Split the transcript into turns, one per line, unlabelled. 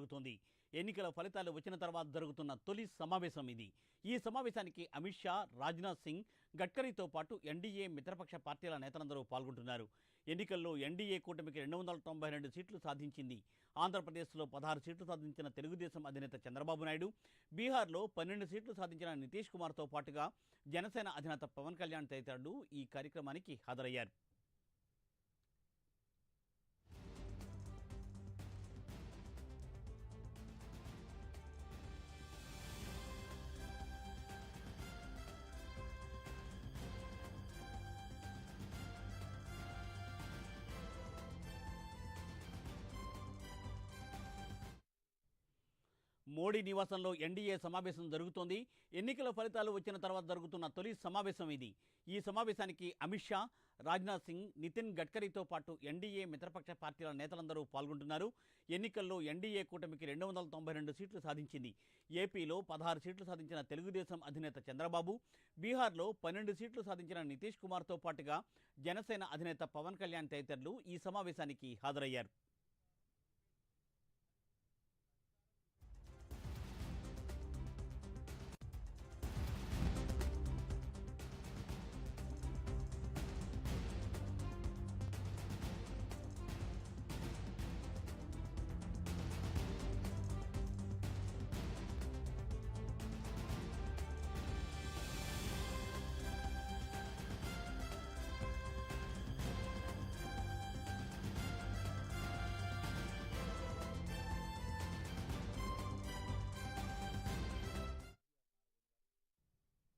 జరుగుతోంది. ఎన్నికల ఫలితాలు వచ్చిన తర్వాత జరుగుతున్న తొలి సమావేశం ఇది. ఈ సమావేశానికి అమిత్ షా, రాజ్నాథ్ సింగ్, గడ్కరీతో పాటు ఎన్డీఏ మిత్రపక్ష పార్టీల నేతలందరూ పాల్గొంటున్నారు. ఎన్నికల్లో ఎన్డీఏ కూటమికి 292 సీట్లు సాధించింది. ఆంధ్రప్రదేశ్లో 16 సీట్లు సాధించిన తెలుగుదేశం అధినేత చంద్రబాబు నాయుడు, బీహార్లో 12 సీట్లు సాధించిన నితీష్ కుమార్తో పాటుగా జనసేన అధినేత పవన్ కళ్యాణ్ తదితరులు ఈ కార్యక్రమానికి హాజరయ్యారు. మోడీ నివాసంలో ఎన్డీఏ సమావేశం జరుగుతోంది. ఎన్నికల ఫలితాలు వచ్చిన తర్వాత జరుగుతున్న తొలి సమావేశం ఇది. ఈ సమావేశానికి అమిత్ షా, రాజ్నాథ్ సింగ్, నితిన్ గడ్కరీతో పాటు ఎన్డీఏ మిత్రపక్ష పార్టీల నేతలందరూ పాల్గొంటున్నారు. ఎన్నికల్లో ఎన్డీఏ కూటమికి 292 సీట్లు సాధించింది. ఏపీలో 16 సీట్లు సాధించిన తెలుగుదేశం అధినేత చంద్రబాబు, బీహార్లో 12 సీట్లు సాధించిన నితీష్ కుమార్తో పాటుగా జనసేన అధినేత పవన్ కళ్యాణ్ తదితరులు ఈ సమావేశానికి హాజరయ్యారు.